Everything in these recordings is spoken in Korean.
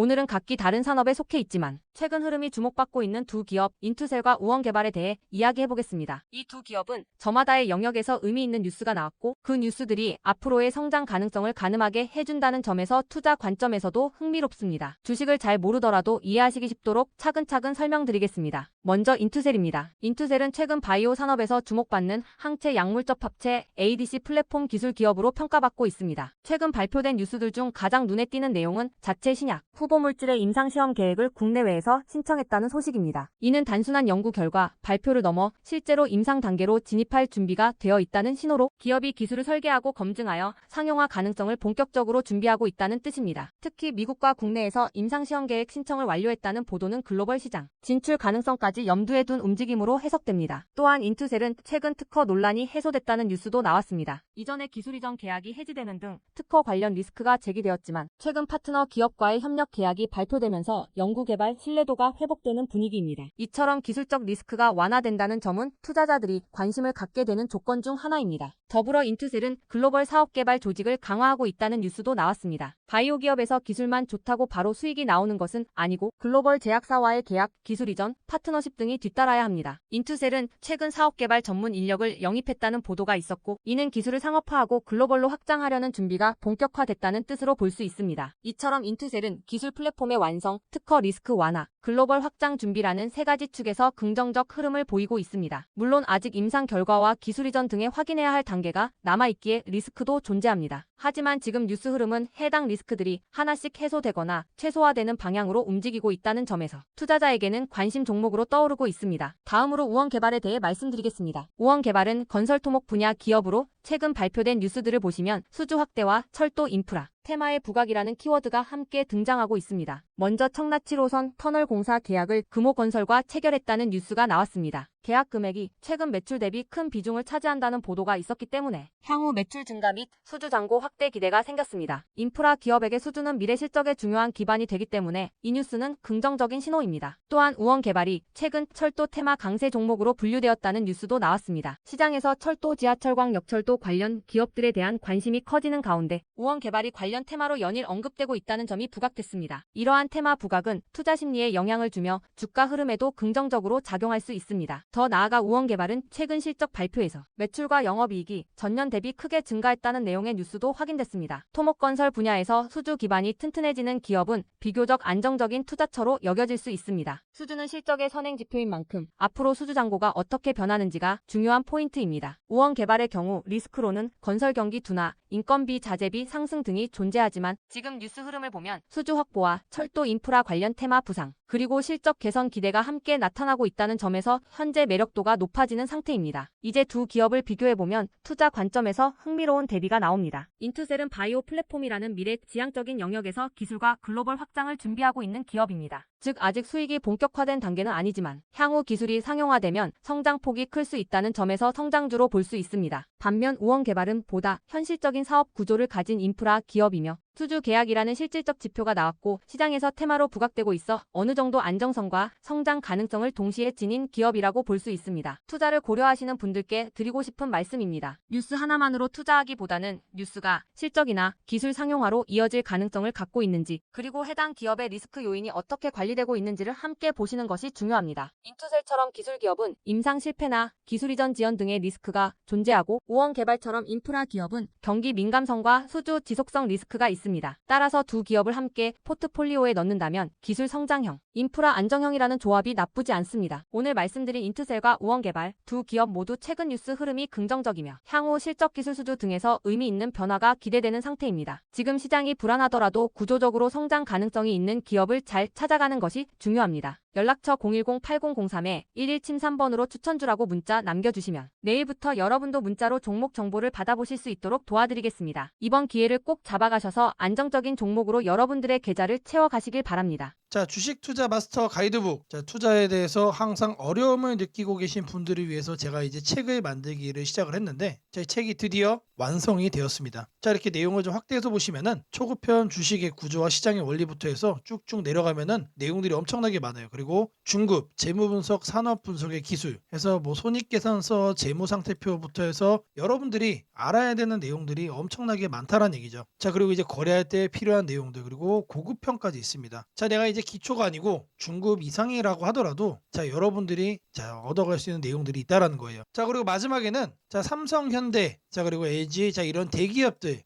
오늘은 각기 다른 산업에 속해 있지만 최근 흐름이 주목받고 있는 두 기업 인투셀과 우원개발에 대해 이야기해보겠습니다. 이 두 기업은 저마다의 영역에서 의미 있는 뉴스가 나왔고 그 뉴스들이 앞으로의 성장 가능성을 가늠하게 해준다는 점에서 투자 관점에서도 흥미롭습니다. 주식을 잘 모르더라도 이해하시기 쉽도록 차근차근 설명드리겠습니다. 먼저 인투셀입니다. 인투셀은 최근 바이오 산업에서 주목받는 항체 약물적 합체 ADC 플랫폼 기술 기업으로 평가받고 있습니다. 최근 발표된 뉴스들 중 가장 눈에 띄는 내용은 자체 신약, 후보 물질의 임상시험 계획을 국내외에서 신청했다는 소식입니다. 이는 단순한 연구 결과, 발표를 넘어 실제로 임상 단계로 진입할 준비가 되어 있다는 신호로 기업이 기술을 설계하고 검증하여 상용화 가능성을 본격적으로 준비하고 있다는 뜻입니다. 특히 미국과 국내에서 임상시험 계획 신청을 완료했다는 보도는 글로벌 시장 진출 가능성까지 염두에 둔 움직임으로 해석됩니다. 또한 인투셀은 최근 특허 논란이 해소됐다는 뉴스도 나왔습니다. 이전에 기술 이전 계약이 해지되는 등 특허 관련 리스크가 제기되었지만 최근 파트너 기업과의 협력 계약이 발표되면서 연구개발 신뢰도가 회복되는 분위기입니다. 이처럼 기술적 리스크가 완화된다는 점은 투자자들이 관심을 갖게 되는 조건 중 하나입니다. 더불어 인투셀은 글로벌 사업개발 조직을 강화하고 있다는 뉴스도 나왔습니다. 바이오 기업에서 기술만 좋다고 바로 수익이 나오는 것은 아니고 글로벌 제약사와의 계약, 기술 이전, 파트너십 등이 뒤따라야 합니다. 인투셀은 최근 사업개발 전문 인력을 영입했다는 보도가 있었고 이는 기술을 상업화하고 글로벌로 확장하려는 준비가 본격화됐다는 뜻으로 볼 수 있습니다. 이처럼 인투셀은 기술 플랫폼의 완성, 특허 리스크 완화, 글로벌 확장 준비라는 세 가지 축에서 긍정적 흐름을 보이고 있습니다. 물론 아직 임상 결과와 기술 이전 등에 확인해야 할 단계가 남아있기에 리스크도 존재합니다. 하지만 지금 뉴스 흐름은 해당 리스크들이 하나씩 해소되거나 최소화되는 방향으로 움직이고 있다는 점에서 투자자에게는 관심 종목으로 떠오르고 있습니다. 다음으로 우원개발에 대해 말씀드리겠습니다. 우원개발은 건설 토목 분야 기업으로 최근 발표된 뉴스들을 보시면 수주 확대와 철도 인프라, 테마의 부각이라는 키워드가 함께 등장하고 있습니다. 먼저 청라 7호선 터널 공사 계약을 금호건설과 체결했다는 뉴스가 나왔습니다. 계약 금액이 최근 매출 대비 큰 비중을 차지한다는 보도가 있었기 때문에 향후 매출 증가 및 수주 잔고 확대 기대가 생겼습니다. 인프라 기업에게 수주는 미래 실적의 중요한 기반이 되기 때문에 이 뉴스는 긍정적인 신호입니다. 또한 우원개발이 최근 철도 테마 강세 종목으로 분류되었다는 뉴스도 나왔습니다. 시장에서 철도, 지하철광, 역철도 관련 기업들에 대한 관심이 커지는 가운데 우원개발이 관련 테마로 연일 언급되고 있다는 점이 부각됐습니다. 이러한 테마 부각은 투자 심리에 영향을 주며 주가 흐름에도 긍정적으로 작용할 수 있습니다. 더 나아가 우원개발은 최근 실적 발표에서 매출과 영업이익이 전년 대비 크게 증가했다는 내용의 뉴스도 확인됐습니다. 토목건설 분야에서 수주 기반이 튼튼해지는 기업은 비교적 안정적인 투자처로 여겨질 수 있습니다. 수주는 실적의 선행 지표인 만큼 앞으로 수주 잔고가 어떻게 변하는지가 중요한 포인트입니다. 우원개발의 경우 리스크로는 건설 경기 둔화, 인건비, 자재비 상승 등이 존재하지만 지금 뉴스 흐름을 보면 수주 확보와 철도 인프라 관련 테마 부상, 그리고 실적 개선 기대가 함께 나타나고 있다는 점에서 현재 매력도가 높아지는 상태입니다. 이제 두 기업을 비교해보면 투자 관점에서 흥미로운 대비가 나옵니다. 인투셀은 바이오 플랫폼이라는 미래 지향적인 영역에서 기술과 글로벌 확장을 준비하고 있는 기업입니다. 즉 아직 수익이 본격화된 단계는 아니지만 향후 기술이 상용화되면 성장폭이 클 수 있다는 점에서 성장주로 볼 수 있습니다. 반면 우원개발은 보다 현실적인 사업 구조를 가진 인프라 기업이며 수주 계약이라는 실질적 지표가 나왔고 시장에서 테마로 부각되고 있어 어느 정도 안정성과 성장 가능성을 동시에 지닌 기업이라고 볼 수 있습니다. 투자를 고려하시는 분들께 드리고 싶은 말씀입니다. 뉴스 하나만으로 투자하기보다는 뉴스가 실적이나 기술 상용화로 이어질 가능성을 갖고 있는지, 그리고 해당 기업의 리스크 요인이 어떻게 관리되고 있는지를 함께 보시는 것이 중요합니다. 인투셀처럼 기술 기업은 임상 실패나 기술 이전 지연 등의 리스크가 존재하고 우원개발처럼 인프라 기업은 경기 민감성과 수주 지속성 리스크가 있습니다. 따라서 두 기업을 함께 포트폴리오에 넣는다면 기술 성장형, 인프라 안정형이라는 조합이 나쁘지 않습니다. 오늘 말씀드린 인투셀과 우원개발 두 기업 모두 최근 뉴스 흐름이 긍정적이며 향후 실적 기술 수주 등에서 의미 있는 변화가 기대되는 상태입니다. 지금 시장이 불안하더라도 구조적으로 성장 가능성이 있는 기업을 잘 찾아가는 것이 중요합니다. 연락처 010-8003-1173번으로 추천주라고 문자 남겨주시면 내일부터 여러분도 문자로 종목 정보를 받아보실 수 있도록 도와드리겠습니다. 이번 기회를 꼭 잡아가셔서 안정적인 종목으로 여러분들의 계좌를 채워가시길 바랍니다. 자, 주식 투자 마스터 가이드북. 자, 투자에 대해서 항상 어려움을 느끼고 계신 분들을 위해서 제가 이제 책을 만들기를 시작을 했는데 제 책이 드디어 완성이 되었습니다. 자, 이렇게 내용을 좀 확대해서 보시면은 초급편 주식의 구조와 시장의 원리부터 해서 쭉쭉 내려가면은 내용들이 엄청나게 많아요. 그리고 그리고 중급, 재무분석, 산업분석의 기술 해서 뭐 손익계산서, 재무상태표부터 해서 여러분들이 알아야 되는 내용들이 엄청나게 많다는 얘기죠. 자, 그리고 이제 거래할 때 필요한 내용들 그리고 고급형까지 있습니다. 자, 내가 이제 기초가 아니고 중급 이상이라고 하더라도 자, 여러분들이 자, 얻어갈 수 있는 내용들이 있다라는 거예요. 자, 그리고 마지막에는 자, 삼성, 현대, 자, 그리고 LG, 자, 이런 대기업들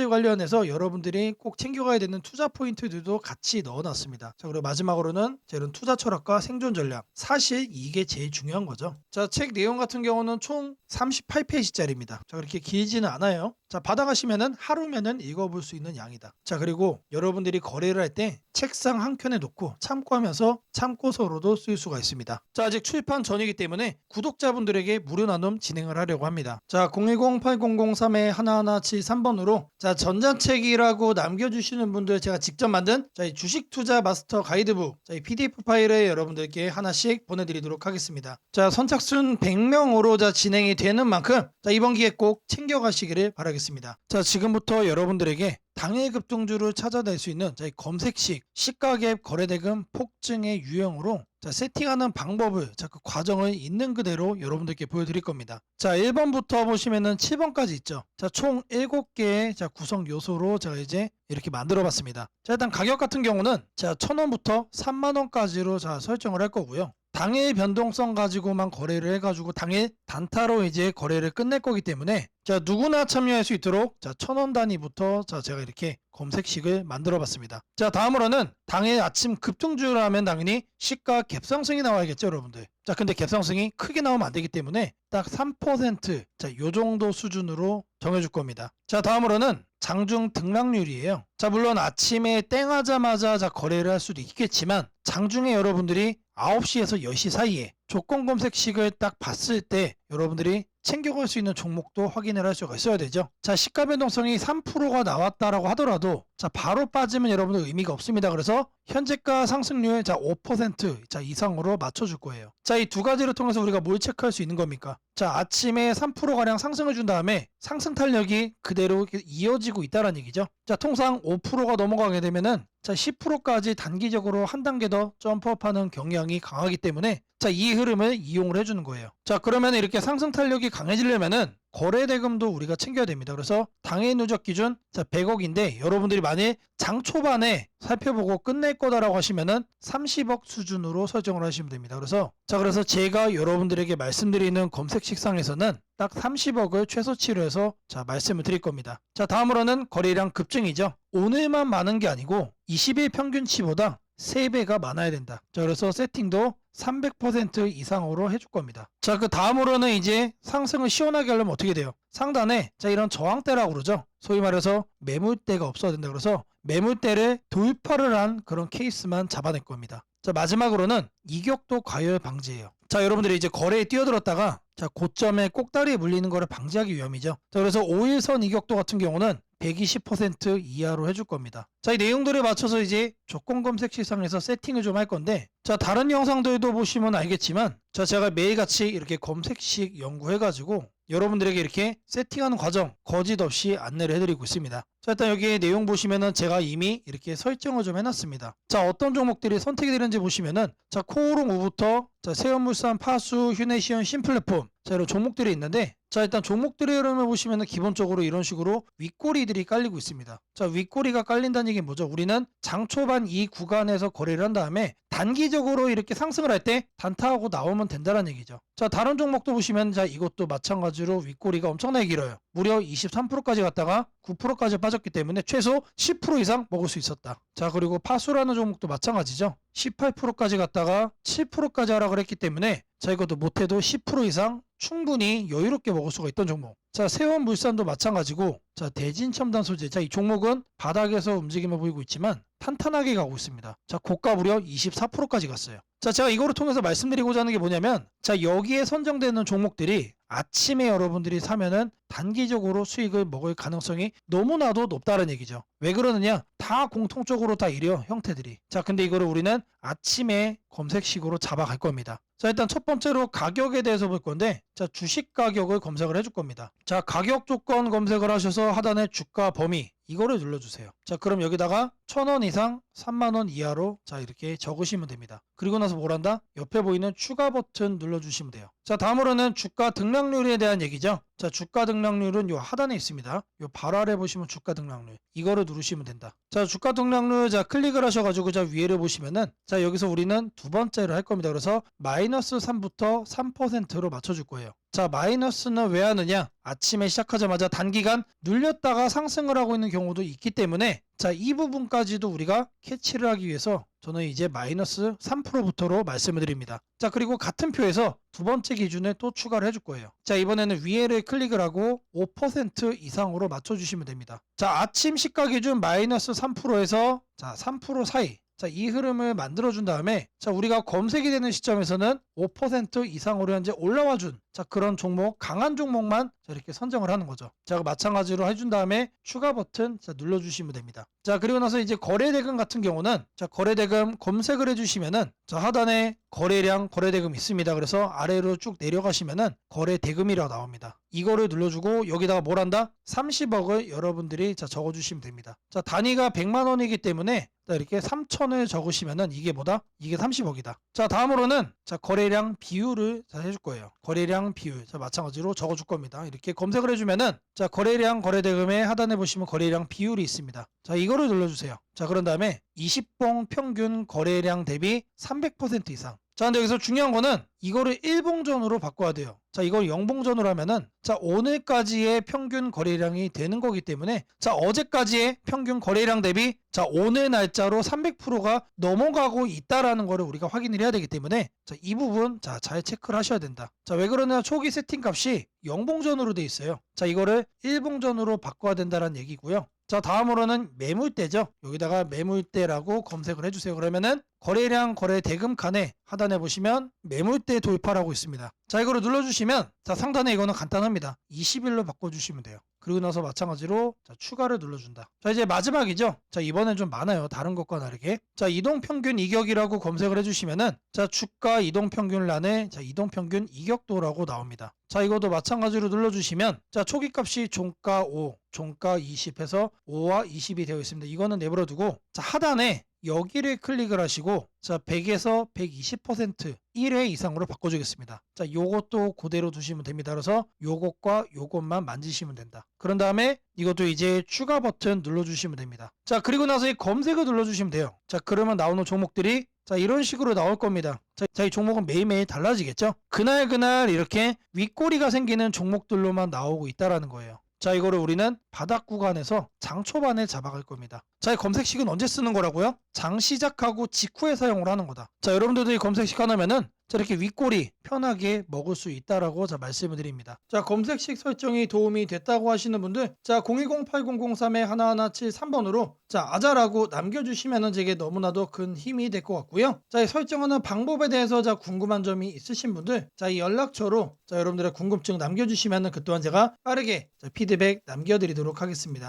관련해서 여러분들이 꼭 챙겨가야 되는 투자 포인트들도 같이 넣어놨습니다. 자, 그리고 마지막으로는 자, 이런 투자 철학과 생존 전략. 사실 이게 제일 중요한 거죠. 자, 책 내용 같은 경우는 총 38페이지짜리입니다. 자, 그렇게 길지는 않아요. 자, 받아가시면은 하루면은 읽어볼 수 있는 양이다. 자, 그리고 여러분들이 거래를 할 때 책상 한 켠에 놓고 참고하면서 참고서로도 쓸 수가 있습니다. 자, 아직 출판 전이기 때문에 구독자분들에게 무료 나눔 진행을 하려고 합니다. 자, 010-8003-1173번으로 자, 전자책이라고 남겨주시는 분들 제가 직접 만든 자, 이 주식 투자 마스터 가이드북 자, 이 PDF 파일을 여러분들께 하나씩 보내드리도록 하겠습니다. 자, 선착순 100명으로 자, 진행이 되는 만큼 자, 이번 기회 꼭 챙겨가시기를 바라겠습니다. 자, 지금부터 여러분들에게 당일 급등주를 찾아낼 수 있는 자, 이 검색식 시가갭 거래대금 폭증의 유형으로 자, 세팅하는 방법을 자, 그 과정을 있는 그대로 여러분들께 보여드릴 겁니다. 자, 1번부터 보시면은 7번까지 있죠. 자, 총 7개의 자, 구성 요소로 제가 이제 이렇게 만들어 봤습니다. 자, 일단 가격 같은 경우는 자, 1,000원부터 3만원까지로 자, 설정을 할 거고요. 당일 변동성 가지고만 거래를 해가지고 당일 단타로 이제 거래를 끝낼 거기 때문에 자, 누구나 참여할 수 있도록 자, 1,000원 단위부터 자, 제가 이렇게 검색식을 만들어 봤습니다. 자, 다음으로는 당일 아침 급등주를 하면 당연히 시가 갭상승이 나와야겠죠, 여러분들. 자, 근데 갭상승이 크게 나오면 안 되기 때문에 딱 3% 자, 요 정도 수준으로 정해줄 겁니다. 자, 다음으로는 장중 등락률이에요. 자, 물론 아침에 땡하자마자 자, 거래를 할 수도 있겠지만 장중에 여러분들이 9시에서 10시 사이에 조건 검색식을 딱 봤을 때 여러분들이 챙겨갈 수 있는 종목도 확인을 할 수가 있어야 되죠. 자, 시가 변동성이 3%가 나왔다라고 하더라도 자, 바로 빠지면 여러분들 의미가 없습니다. 그래서 현재가 상승률 자, 5% 자, 이상으로 맞춰줄 거예요. 자, 이 두 가지를 통해서 우리가 뭘 체크할 수 있는 겁니까? 자, 아침에 3%가량 상승을 준 다음에 상승 탄력이 그대로 이어지고 있다는 얘기죠. 자, 통상 5%가 넘어가게 되면은 자, 10%까지 단기적으로 한 단계 더 점프업하는 경향이 강하기 때문에 자, 이 흐름을 이용을 해주는 거예요. 자, 그러면 이렇게 상승 탄력이 강해지려면은 거래 대금도 우리가 챙겨야 됩니다. 그래서 당일 누적 기준 자, 100억인데 여러분들이 만일 장 초반에 살펴보고 끝낼 거다라고 하시면은 30억 수준으로 설정을 하시면 됩니다. 그래서 제가 여러분들에게 말씀드리는 검색식상에서는 딱 30억을 최소치로 해서 자, 말씀을 드릴 겁니다. 자, 다음으로는 거래량 급증이죠. 오늘만 많은 게 아니고 20일 평균치보다 3배가 많아야 된다. 자, 그래서 세팅도 300% 이상으로 해줄 겁니다. 자, 그 다음으로는 이제 상승을 시원하게 하려면 어떻게 돼요? 상단에 자, 이런 저항대라고 그러죠. 소위 말해서 매물대가 없어야 된다. 그래서 매물대를 돌파를 한 그런 케이스만 잡아낼 겁니다. 자, 마지막으로는 이격도 과열 방지예요. 자, 여러분들이 이제 거래에 뛰어들었다가 자, 고점에 꼭다리에 물리는 거를 방지하기 위함이죠. 자, 그래서 5일선 이격도 같은 경우는 120% 이하로 해줄 겁니다. 자, 이 내용들에 맞춰서 이제 조건 검색 시상에서 세팅을 좀 할 건데 자, 다른 영상들도 보시면 알겠지만 자, 제가 매일같이 이렇게 검색식 연구해가지고 여러분들에게 이렇게 세팅하는 과정 거짓 없이 안내를 해드리고 있습니다. 자, 일단 여기 내용 보시면은 제가 이미 이렇게 설정을 좀 해놨습니다. 자, 어떤 종목들이 선택이 되는지 보시면은 자, 코오롱 5부터 자, 세연물산, 파수, 휴네시온, 신플랫폼 자, 이런 종목들이 있는데 자, 일단 종목들의 흐름을 보시면은 기본적으로 이런 식으로 윗꼬리들이 깔리고 있습니다. 자, 윗꼬리가 깔린다는 얘기는 뭐죠? 우리는 장 초반 이 구간에서 거래를 한 다음에 단기적으로 이렇게 상승을 할 때 단타하고 나오면 된다는 얘기죠. 자, 다른 종목도 보시면 자, 이것도 마찬가지로 윗꼬리가 엄청나게 길어요. 무려 23%까지 갔다가 9%까지 빠졌기 때문에 최소 10% 이상 먹을 수 있었다. 자, 그리고 파수라는 종목도 마찬가지죠. 18%까지 갔다가 7%까지 하락을 했기 때문에 자, 이것도 못해도 10% 이상 충분히 여유롭게 먹을 수가 있던 종목. 자, 세원물산도 마찬가지고 자, 대진첨단 소재. 자, 이 종목은 바닥에서 움직임을 보이고 있지만 탄탄하게 가고 있습니다. 자, 고가 무려 24%까지 갔어요. 자, 제가 이거를 통해서 말씀드리고자 하는 게 뭐냐면 자, 여기에 선정되는 종목들이 아침에 여러분들이 사면은 단기적으로 수익을 먹을 가능성이 너무나도 높다는 얘기죠. 왜 그러느냐? 다 공통적으로 다 이래요, 형태들이. 자, 근데 이거를 우리는 아침에 검색식으로 잡아갈 겁니다. 자, 일단 첫 번째로 가격에 대해서 볼 건데 자, 주식 가격을 검색을 해줄 겁니다. 자, 가격 조건 검색을 하셔서 하단에 주가 범위 이거를 눌러주세요. 자, 그럼 여기다가 1,000원 이상 3만원 이하로 자 이렇게 적으시면 됩니다. 그리고 나서 뭘 한다? 옆에 보이는 추가 버튼 눌러주시면 돼요. 자, 다음으로는 주가 등락률에 대한 얘기죠. 자, 주가 등락률은 요 하단에 있습니다. 요 바로 아래 보시면 주가 등락률, 이거를 누르시면 된다. 자, 주가 등락률, 자 클릭을 하셔가지고 자 위에를 보시면은 자 여기서 우리는 두 번째로 할 겁니다. 그래서 마이너스 3부터 3%로 맞춰줄 거예요. 자, 마이너스는 왜 하느냐? 아침에 시작하자마자 단기간 눌렸다가 상승을 하고 있는 경우도 있기 때문에 자, 이 부분까지도 우리가 캐치를 하기 위해서 저는 이제 마이너스 3%부터로 말씀을 드립니다. 자, 그리고 같은 표에서 두 번째 기준을 또 추가를 해줄 거예요. 자, 이번에는 위에를 클릭을 하고 5% 이상으로 맞춰주시면 됩니다. 자, 아침 시가 기준 마이너스 3%에서 자, 3% 사이. 자, 이 흐름을 만들어준 다음에 자, 우리가 검색이 되는 시점에서는 5% 이상으로 현재 올라와준 자, 그런 종목, 강한 종목만 자, 이렇게 선정을 하는 거죠. 자, 마찬가지로 해준 다음에 추가 버튼 자, 눌러주시면 됩니다. 자, 그리고 나서 이제 거래대금 같은 경우는 자, 거래대금 검색을 해주시면은 자, 하단에 거래량, 거래대금 있습니다. 그래서 아래로 쭉 내려가시면은 거래대금이라고 나옵니다. 이거를 눌러주고 여기다가 뭘 한다? 30억을 여러분들이 자, 적어주시면 됩니다. 자, 단위가 100만 원이기 때문에 자, 이렇게 3천을 적으시면은 이게 뭐다? 이게 30억이다. 자, 다음으로는 자, 거래량 비율을 자, 해줄 거예요. 거래량 비율. 자, 마찬가지로 적어줄 겁니다. 이렇게 검색을 해주면은 자, 거래량, 거래대금의 하단에 보시면 거래량 비율이 있습니다. 자, 이거를 눌러주세요. 자, 그런 다음에 20봉 평균 거래량 대비 300% 이상. 자, 근데 여기서 중요한 거는 이거를 1봉전으로 바꿔야 돼요. 자, 이걸 0봉전으로 하면은 자, 오늘까지의 평균 거래량이 되는 거기 때문에 자, 어제까지의 평균 거래량 대비 자, 오늘 날짜로 300%가 넘어가고 있다라는 거를 우리가 확인을 해야 되기 때문에 자, 이 부분 자, 잘 체크를 하셔야 된다. 자, 왜 그러냐? 초기 세팅 값이 0봉전으로 돼 있어요. 자, 이거를 1봉전으로 바꿔야 된다는 얘기고요. 자, 다음으로는 매물대죠. 여기다가 매물대라고 검색을 해주세요. 그러면은 거래량, 거래대금 칸에 하단에 보시면 매물대 돌파라고 있습니다. 자, 이거를 눌러주시면 자, 상단에 이거는 간단합니다. 20일로 바꿔주시면 돼요. 그리고 나서 마찬가지로 자, 추가를 눌러준다. 자, 이제 마지막이죠. 자, 이번엔 좀 많아요. 다른 것과 다르게. 자, 이동평균 이격이라고 검색을 해주시면은 자, 주가 이동평균란에 자, 이동평균 이격도라고 나옵니다. 자, 이것도 마찬가지로 눌러주시면 자, 초기값이 종가 5, 종가 20 해서 5와 20이 되어 있습니다. 이거는 내버려두고 자, 하단에 여기를 클릭을 하시고 자, 100에서 120% 1회 이상으로 바꿔주겠습니다. 자, 요것도 그대로 두시면 됩니다. 그래서 요것과 요것만 만지시면 된다. 그런 다음에 이것도 이제 추가 버튼 눌러주시면 됩니다. 자, 그리고 나서 이 검색을 눌러주시면 돼요. 자, 그러면 나오는 종목들이 자, 이런 식으로 나올 겁니다. 자, 이 종목은 매일매일 달라지겠죠? 그날 이렇게 윗꼬리가 생기는 종목들로만 나오고 있다라는 거예요. 자, 이거를 우리는 바닥 구간에서 장 초반에 잡아갈 겁니다. 자, 이 검색식은 언제 쓰는 거라고요? 장 시작하고 직후에 사용을 하는 거다. 자, 여러분들도 이 검색식 하나면은 자, 이렇게 윗꼬리 편하게 먹을 수 있다라고 자, 말씀을 드립니다. 자, 검색식 설정이 도움이 됐다고 하시는 분들 자, 010-8003-1173번으로 자, 아자라고 남겨주시면은 제게 너무나도 큰 힘이 될 것 같고요. 자, 이 설정하는 방법에 대해서 자, 궁금한 점이 있으신 분들 자, 이 연락처로 자, 여러분들의 궁금증 남겨주시면은 그 또한 제가 빠르게 자, 피드백 남겨드리도록 하겠습니다.